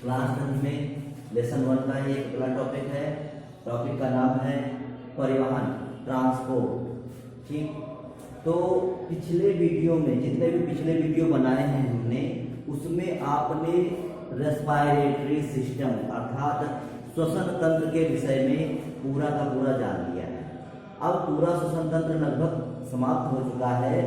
Class 10 में lesson 1 का ये अगला टॉपिक है। टॉपिक का नाम है परिवहन, ट्रांसपोर्ट। ठीक, तो पिछले वीडियो में जितने भी पिछले वीडियो बनाए हैं हमने, उसमें आपने रेस्पिरेटरी सिस्टम अर्थात श्वसन तंत्र के विषय में पूरा का पूरा जान लिया है। अब पूरा श्वसन तंत्र लगभग समाप्त हो चुका है।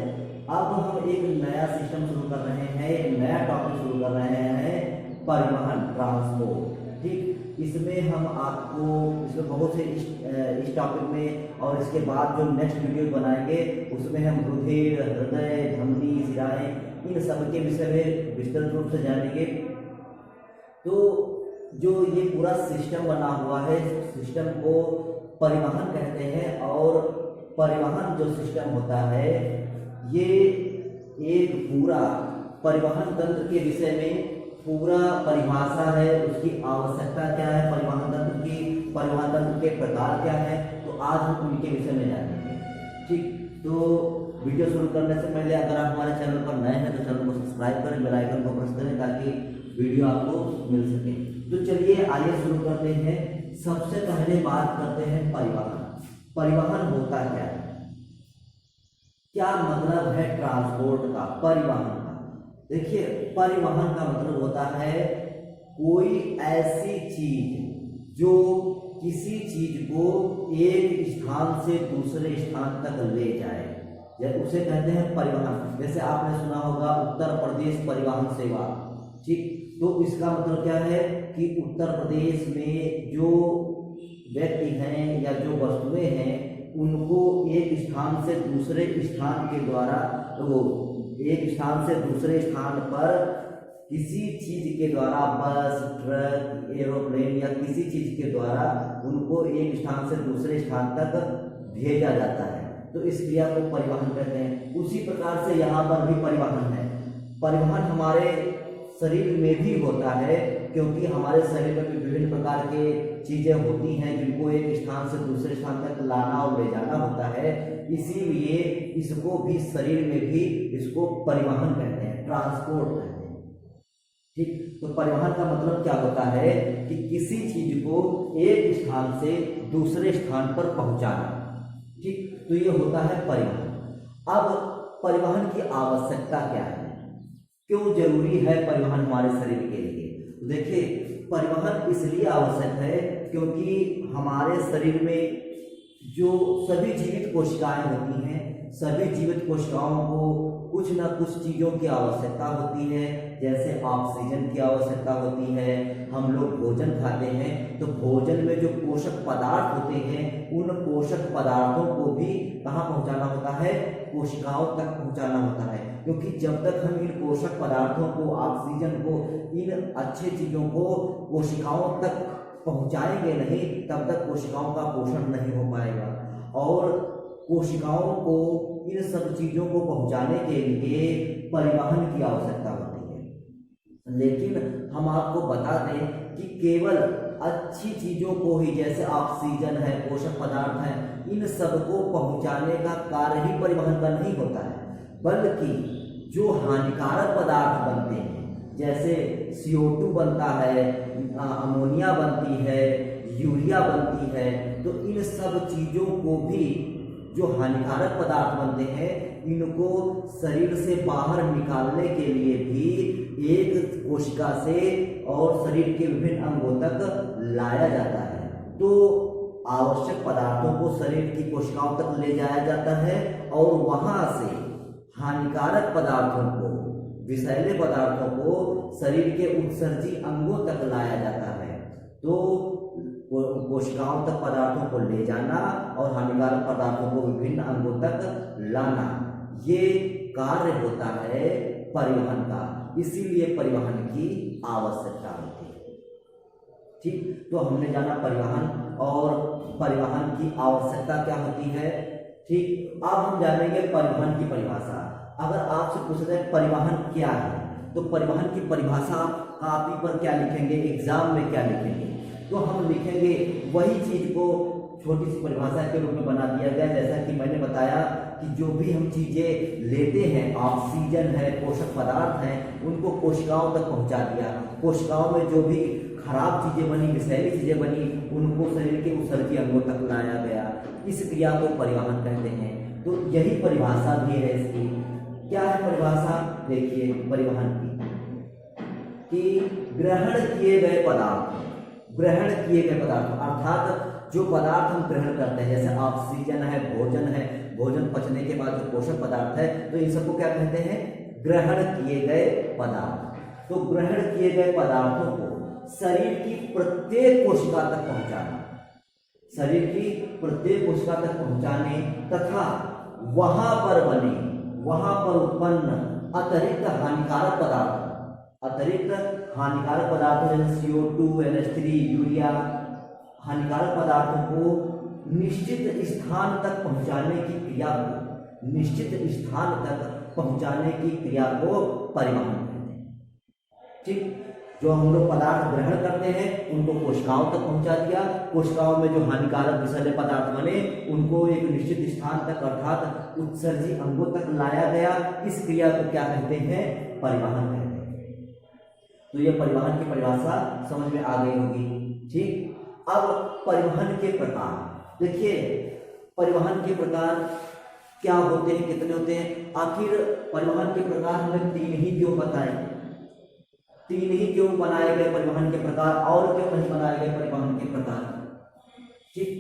अब हम एक नया सिस्टम शुरू कर रहे हैं, एक नया टॉपिक शुरू कर रहे हैं, परिवहन, ट्रांसपोर्ट। ठीक, इसमें हम आपको इसमें बहुत से इस टॉपिक में और इसके बाद जो नेक्स्ट वीडियो बनाएंगे उसमें हम हृदय, धमनी, शिराएं, इन सब के विषय में विस्तृत रूप से जानेंगे। तो जो ये पूरा सिस्टम बना हुआ है, सिस्टम को परिवहन कहते हैं। और परिवहन जो सिस्टम होता है, ये एक पूरा परिवहन तंत्र के विषय में पूरा परिभाषा है, उसकी आवश्यकता क्या है, परिवहन तंत्र की, परिवहन तंत्र के प्रकार क्या है, तो आज हम उनके विषय में जानेंगे। ठीक, तो वीडियो शुरू करने से पहले अगर आप हमारे चैनल पर नए हैं तो चैनल को सब्सक्राइब करें, बेल आइकन को प्रेस करें ताकि वीडियो आपको मिल सके। तो चलिए आइए शुरू करते हैं। सबसे पहले बात करते हैं परिवहन। परिवहन होता क्या है, क्या मतलब है ट्रांसपोर्ट का, परिवहन का। देखिए, परिवहन का मतलब होता है कोई ऐसी चीज जो किसी चीज को एक स्थान से दूसरे स्थान तक ले जाए, उसे कहते हैं परिवहन। जैसे आपने सुना होगा उत्तर प्रदेश परिवहन सेवा। ठीक, तो इसका मतलब क्या है कि उत्तर प्रदेश में जो व्यक्ति हैं या जो वस्तुएं हैं, उनको एक स्थान से दूसरे स्थान के द्वारा, तो एक स्थान से दूसरे स्थान पर किसी चीज के द्वारा, बस, ट्रक, एरोप्लेन या किसी चीज के द्वारा उनको एक स्थान से दूसरे स्थान तक भेजा जाता है, तो इस क्रिया को परिवहन कहते हैं। उसी प्रकार से यहाँ पर भी परिवहन है। परिवहन हमारे शरीर में भी होता है, क्योंकि हमारे शरीर में भी विभिन्न प्रकार के चीजें होती हैं जिनको एक स्थान से दूसरे स्थान तक लाना और ले जाना होता है। इसीलिए इसको भी शरीर में भी इसको परिवहन कहते हैं, ट्रांसपोर्ट कहते हैं। ठीक, तो परिवहन का मतलब क्या होता है कि किसी चीज को एक स्थान से दूसरे स्थान पर पहुंचाना। ठीक, तो ये होता है परिवहन। अब परिवहन की आवश्यकता क्या है, क्यों जरूरी है परिवहन हमारे शरीर के लिए। तो देखिए, परिवहन इसलिए आवश्यक है क्योंकि हमारे शरीर में जो सभी जीवित कोशिकाएं होती हैं, सभी जीवित कोशिकाओं को कुछ न कुछ चीज़ों की आवश्यकता होती है। जैसे ऑक्सीजन की आवश्यकता होती है, हम लोग भोजन खाते हैं तो भोजन में जो पोषक पदार्थ होते हैं, उन पोषक पदार्थों को भी कहाँ पहुंचाना होता है, कोशिकाओं तक पहुंचाना होता है। क्योंकि जब तक हम इन पोषक पदार्थों को, ऑक्सीजन को, इन अच्छे चीज़ों को कोशिकाओं तक पहुंचाएंगे नहीं, तब तक कोशिकाओं का पोषण नहीं हो पाएगा। और कोशिकाओं को इन सब चीज़ों को पहुंचाने के लिए परिवहन की आवश्यकता होती है। लेकिन हम आपको बता दें कि केवल अच्छी चीज़ों को ही, जैसे ऑक्सीजन है, पोषक पदार्थ हैं, इन सब को पहुंचाने का कार्य ही परिवहन का नहीं होता है, बल्कि जो हानिकारक पदार्थ बनते हैं, जैसे CO2 बनता है, अमोनिया बनती है, यूरिया बनती है, तो इन सब चीज़ों को भी, जो हानिकारक पदार्थ बनते हैं, इनको शरीर से बाहर निकालने के लिए भी एक कोशिका से और शरीर के विभिन्न अंगों तक लाया जाता है। तो आवश्यक पदार्थों को शरीर की कोशिकाओं तक ले जाया जाता है और वहां से हानिकारक पदार्थों को, विषैले पदार्थों को शरीर के उत्सर्जी अंगों तक लाया जाता है। तो कोशिकाओं तक पदार्थों को ले जाना और हानिकारक पदार्थों को विभिन्न अंगों तक लाना, ये कार्य होता है परिवहन का। इसीलिए परिवहन की आवश्यकता होती है। ठीक, तो हमने जाना परिवहन और परिवहन की आवश्यकता क्या होती है। ठीक, अब हम जानेंगे परिवहन की परिभाषा। अगर आपसे पूछा जाए परिवहन क्या है, तो परिवहन की परिभाषा आप कॉपी पर क्या लिखेंगे, एग्जाम में क्या लिखेंगे, तो हम लिखेंगे वही चीज को छोटी सी परिभाषा के रूप में बना दिया गया। जैसा कि मैंने बताया कि जो भी हम चीजें लेते हैं, ऑक्सीजन है, पोषक पदार्थ हैं, उनको कोशिकाओं तक पहुंचा दिया। कोशिकाओं में जो भी खराब चीजें बनी, विषैली चीजें बनी, उनको शरीर के उत्सर्गी अंगों तक लाया गया। इस क्रिया को परिवहन कहते हैं। तो यही परिभाषा भी है इसकी। क्या है परिभाषा? देखिए परिवहन की कि ग्रहण किए गए पदार्थ, ग्रहण किए गए पदार्थ अर्थात जो पदार्थ हम ग्रहण करते हैं, जैसे ऑक्सीजन है, भोजन पचने के बाद जो पोषक पदार्थ है, तो इन सबको क्या कहते हैं? ग्रहण किए गए पदार्थ। तो ग्रहण किए गए पदार्थों को शरीर की प्रत्येक कोशिका तक पहुंचाना, शरीर की प्रत्येक कोशिका तक पहुंचाने तथा वहां पर बने, वहां पर उत्पन्न अतिरिक्त हानिकारक पदार्थों जैसे CO2, NH3, यूरिया, हानिकारक पदार्थों को निश्चित स्थान तक पहुंचाने की क्रिया को, निश्चित स्थान तक पहुंचाने की क्रिया को परिवहन कहते हैं। ठीक, जो हम लोग पदार्थ ग्रहण करते हैं उनको कोशिकाओं तक पहुंचा दिया, कोशिकाओं में जो हानिकारक विषैले पदार्थ बने उनको एक निश्चित स्थान तक अर्थात उत्सर्जी अंगों तक लाया गया। इस क्रिया को क्या कहते हैं? परिवहन कहते हैं। तो ये परिवहन की परिभाषा समझ में आ गई होगी। ठीक, अब परिवहन के प्रकार देखिए, परिवहन के प्रकार क्या होते हैं, कितने होते हैं? आखिर परिवहन के प्रकार हमें तीन ही क्यों बताए? तीन ही क्यों बनाए गए परिवहन के प्रकार, और क्यों नहीं बनाए गए परिवहन के प्रकार? ठीक,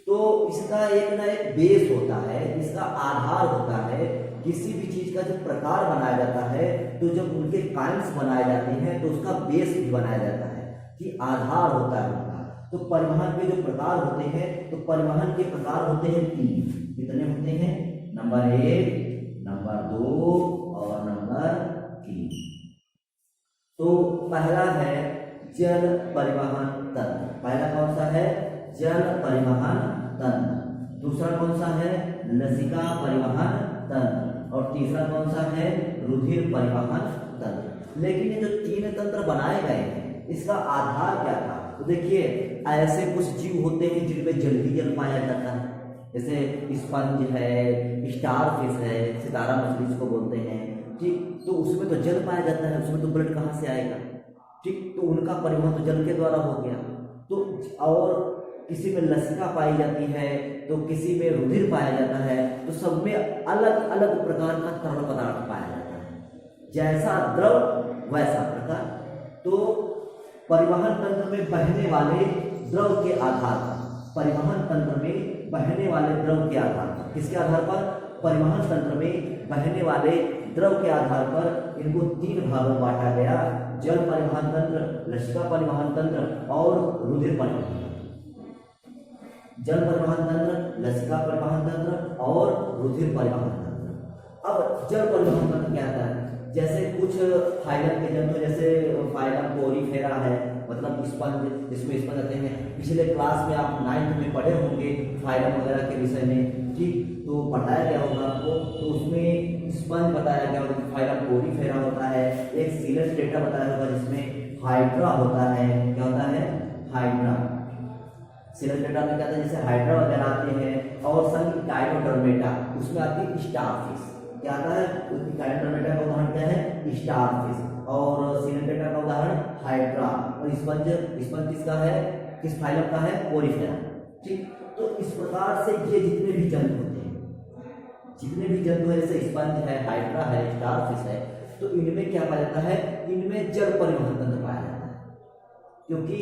तो इसका एक ना एक बेस होता है, इसका आधार होता है। किसी भी चीज का जब प्रकार बनाया जाता है तो जब उनके काइंड्स बनाए जाते हैं तो उसका बेस भी बनाया जाता है कि आधार होता है उनका। तो परिवहन के जो प्रकार होते हैं, तो परिवहन के प्रकार होते हैं तीन। कितने होते हैं? नंबर 1, नंबर 2 और नंबर 3। तो पहला है जल परिवहन तंत्र। पहला कौन सा है? जल परिवहन तंत्र। दूसरा कौन सा है? लसिका परिवहन तंत्र। और तीसरा कौन सा है? रुधिर परिवहन तंत्र। लेकिन ये जो तीन तंत्र बनाए गए हैं, इसका आधार क्या था? तो देखिए, ऐसे कुछ जीव होते हैं जिनमें जल ही जल पाया जाता है, जैसे स्पंज है, स्टार फिश है, सितारा मछली जिसको बोलते हैं। ठीक, तो उसमें तो जल पाया जाता है, उसमें तो ब्लड कहाँ से आएगा? ठीक, तो उनका परिवहन तो जल के द्वारा हो गया। तो और किसी में लसिका पाई जाती है, तो किसी में रुधिर पाया जाता है। तो सब में अलग अलग प्रकार का तरल पदार्थ पाया जाता है, जैसा द्रव वैसा प्रकार। तो परिवहन तंत्र में बहने वाले द्रव के आधार पर, परिवहन तंत्र में बहने वाले द्रव के आधार पर, किसके आधार पर? परिवहन तंत्र में बहने वाले द्रव के आधार पर इनको तीन भागों में बांटा गया: जल परिवहन तंत्र, लसिका परिवहन तंत्र और रुधिर परिवहन तंत्र। जल परिवहन तंत्र, लसिका परिवहन तंत्र और रुधिर परिवहन तंत्र। अब जल परिवहन तंत्र क्या है? जैसे कुछ फाइलम के जंतु, जैसे फाइलम पोरीफेरा है, मतलब स्पंज, जिसमें स्पंज आते हैं। पिछले क्लास में आप 9th में पढ़े होंगे फाइलम वगैरह के विषय में। ठीक, तो बताया गया होगा आपको। तो उसमें स्पंज बताया गया होगा, फाइलम पोरीफेरा होता है। एक सीलेस्टेटा बताया होगा जिसमें हाइड्रा होता है। क्या होता है? हाइड्रा। सीलेस्टेटा में क्या होता है? जैसे हाइड्रा वगैरह आते हैं। और संग डायनोडर्मेटा, उसमें आती है स्टारफिश। क्या आता है? डायनोडर्मेटा का उदाहरण क्या है? स्टारफिश। और सीलेस्टेटा का उदाहरण हाइड्रा। और स्पंज, स्पंज किसका है? किस फाइलम का है? पोरीफेरा। ठीक, तो इस प्रकार से ये जितने भी जंतु होते हैं, जितने भी जंतु है, जैसे स्पंज है, हाइड्रा है, स्टारफिश है, तो इनमें क्या पाया जाता है? इनमें जल परिवहन तंत्र पाया जाता है। क्योंकि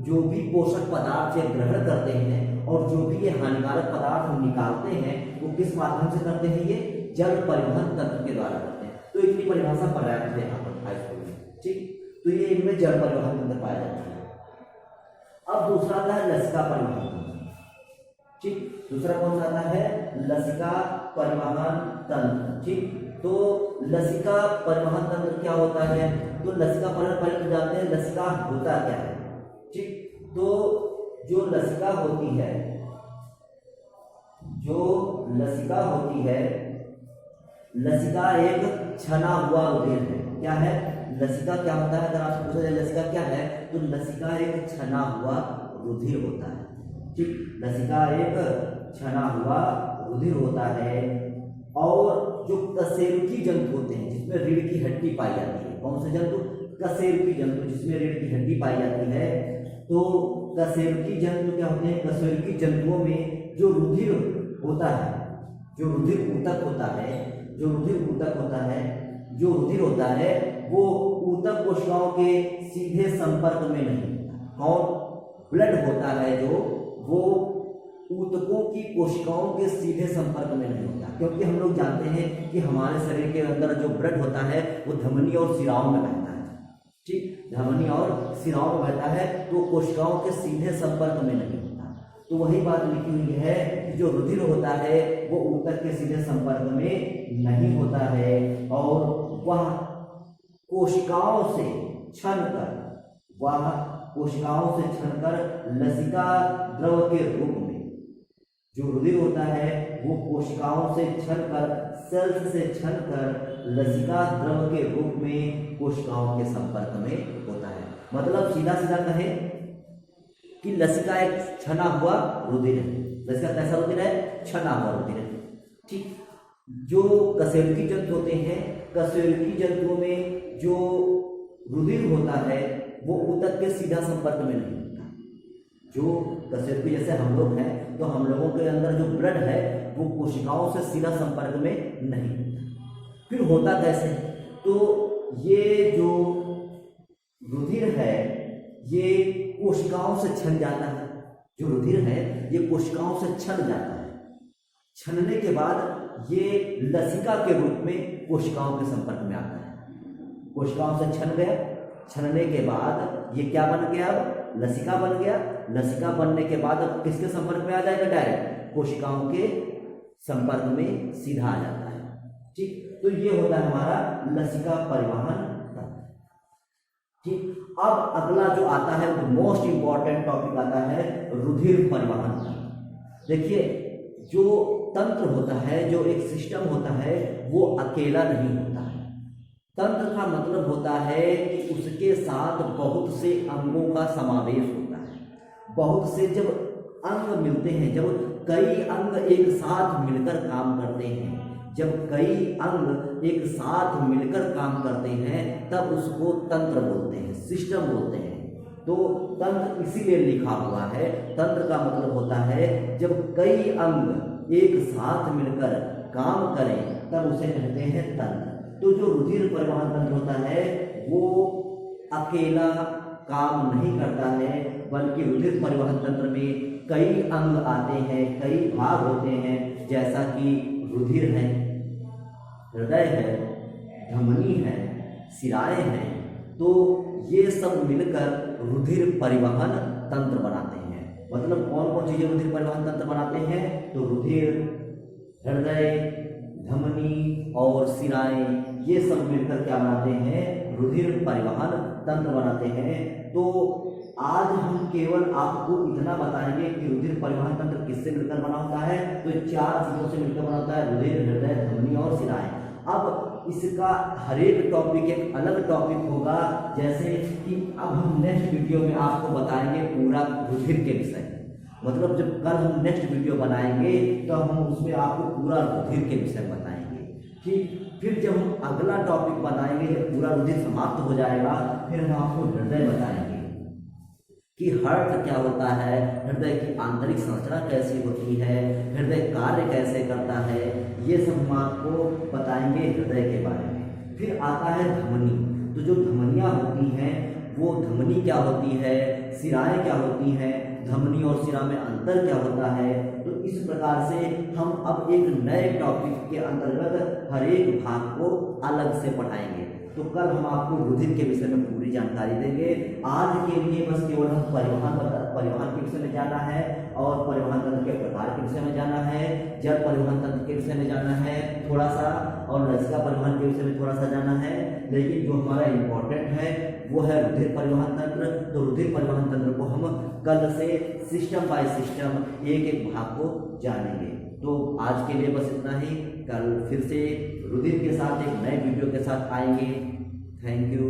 जो भी पोषक पदार्थ ये ग्रहण करते हैं और जो भी ये हानिकारक पदार्थ हम निकालते हैं, वो किस माध्यम से करते हैं? ये जल परिवहन तंत्र के द्वारा करते हैं। तो इतनी परिभाषा पर्याप्त है यहाँ पर हाई स्कूल में। ठीक, तो ये इनमें जल परिवहन तंत्र पाया जाता है। अब दूसरा आता है लसिका परिवहन तंत्र। ठीक, दूसरा कौन सा आता है? लसिका परिवहन तंत्र। ठीक, तो लसिका परिवहन तंत्र क्या होता है? तो लसिका परिवहन, पहले तो जानते हैं लसिका होता क्या है। ठीक, तो जो लसिका होती है, जो लसिका होती है, लसिका एक छना हुआ रुधिर है। क्या है? लसिका क्या होता है? अगर आपसे पूछा जाए लसिका क्या है, तो लसिका एक छना हुआ रुधिर होता है। ठीक, लसिका एक छना हुआ रुधिर होता है। और जो कशेरुकी जंतु होते हैं, जिसमें रीढ़ की हड्डी पाई जाती है, कौन से जंतु? कशेरुकी जंतु, जिसमें रीढ़ की हड्डी पाई जाती है। तो कशेरुकी जंतु क्या होते हैं? कशेरुकी जंतुओं में जो रुधिर होता है, जो रुधिर ऊतक होता है, जो रुधिर होता है वो ऊतक कोशिकाओं के सीधे संपर्क में नहीं होता। और ब्लड होता है जो, वो ऊतकों की कोशिकाओं के सीधे संपर्क में नहीं होता, क्योंकि हम लोग जानते हैं कि हमारे शरीर के अंदर जो ब्लड होता है वो धमनी और शिराओं में बहता है। ठीक, धमनी और शिराओं में बहता है, तो कोशिकाओं के सीधे संपर्क में नहीं होता। तो वही बात लिखी हुई है कि जो रुधिर होता है वो ऊतक के सीधे संपर्क में नहीं होता है, और वह कोशिकाओं से छनकर लसिका द्रव के रूप में, जो रुधिर होता है वो कोशिकाओं से छनकर, सेल्स से छनकर लसिका द्रव के रूप में कोशिकाओं के संपर्क में होता है। मतलब सीधा सीधा कहें कि लसिका एक छना हुआ रुधिर है। लसिका कैसा रुधिर है? छना हुआ रुधिर है। ठीक, जो कशेरुकी जंतु होते हैं, कशेरुकी जंतुओं में जो रुधिर होता है वो ऊतक के सीधा संपर्क में नहीं होता। जो कशेरुकी जैसे हम लोग हैं, तो हम लोगों के अंदर जो ब्लड है वो कोशिकाओं से सीधा संपर्क में नहीं होता। फिर होता कैसे? तो ये जो रुधिर है ये कोशिकाओं से छन जाता है। जो रुधिर है ये कोशिकाओं से छन जाता है। छनने के बाद ये लसिका के रूप में कोशिकाओं के संपर्क में आता है। कोशिकाओं से छन गया, छनने के बाद ये क्या बन गया? अब लसिका बन गया। लसिका बनने के बाद अब किसके संपर्क में आ जाएगा? डायरेक्ट कोशिकाओं के संपर्क में सीधा आ जाता है। ठीक, तो ये होता है हमारा लसिका परिवहन तंत्र। ठीक, अब अगला जो आता है वो मोस्ट इंपॉर्टेंट टॉपिक आता है रुधिर परिवहन तंत्र। देखिए, जो तंत्र होता है, जो एक सिस्टम होता है, वो अकेला नहीं होता है। तंत्र का मतलब होता है कि उसके साथ बहुत से अंगों का समावेश होता है। बहुत से जब अंग मिलते हैं, जब कई अंग एक साथ मिलकर काम करते हैं, जब कई अंग एक साथ मिलकर काम करते हैं, तब उसको तंत्र बोलते हैं, सिस्टम बोलते हैं। तो तंत्र इसीलिए लिखा हुआ है। तंत्र का मतलब होता है जब कई अंग एक साथ मिलकर काम करें, तब उसे कहते हैं तंत्र। तो जो रुधिर परिवहन तंत्र होता है वो अकेला काम नहीं करता है, बल्कि रुधिर परिवहन तंत्र में कई अंग आते हैं, कई भाग होते हैं, जैसा कि रुधिर है, हृदय है, धमनी है, शिराएं हैं। तो ये सब मिलकर रुधिर परिवहन तंत्र बनाते हैं। मतलब कौन कौन चीजें रुधिर परिवहन तंत्र बनाते हैं? तो रुधिर, हृदय, धमनी और शिराएं, ये सब मिलकर क्या बनाते हैं? रुधिर परिवहन तंत्र बनाते हैं। तो आज हम केवल आपको इतना बताएंगे कि रुधिर परिवहन तंत्र किससे मिलकर बना होता है। तो 4 चीजों से मिलकर बना होता है, रुधिर, हृदय, धमनी और शिराएं। अब इसका हर एक टॉपिक एक अलग टॉपिक होगा, जैसे कि अब हम नेक्स्ट वीडियो में आपको बताएंगे पूरा रुधिर के विषय। मतलब जब कल हम नेक्स्ट वीडियो बनाएंगे तो हम उसमें आपको पूरा रुधिर के विषय बताएंगे। ठीक, फिर जब हम अगला टॉपिक बनाएंगे, जब पूरा रुधिर समाप्त हो जाएगा, फिर हम आपको हृदय बताएंगे कि हार्ट क्या होता है, हृदय की आंतरिक संरचना कैसी होती है, हृदय कार्य कैसे करता है, ये सब हम आपको बताएंगे हृदय के बारे में। फिर आता है धमनी। तो जो धमनियाँ होती हैं वो धमनी क्या होती है, शिराएं क्या होती हैं, धमनी और शिरा में अंतर क्या होता है। तो इस प्रकार से हम अब एक नए टॉपिक के अंतर्गत हर एक भाग को अलग से पढ़ाएंगे। तो कल हम आपको रुधिर के विषय में पूरी जानकारी देंगे। आज के लिए बस केवल हम परिवहन के विषय में जाना है, और परिवहन तंत्र के प्रकार के विषय में जाना है, जल परिवहन तंत्र के विषय में जाना है थोड़ा सा, और लसिका परिवहन के विषय में थोड़ा सा जाना है। लेकिन जो हमारा इम्पोर्टेंट है वो है रुधिर परिवहन तंत्र। तो रुधिर परिवहन तंत्र को हम कल से सिस्टम बाय सिस्टम एक एक भाग को जानेंगे। तो आज के लिए बस इतना ही। कल फिर से रुधिर के साथ एक नए वीडियो के साथ आएंगे। Thank you.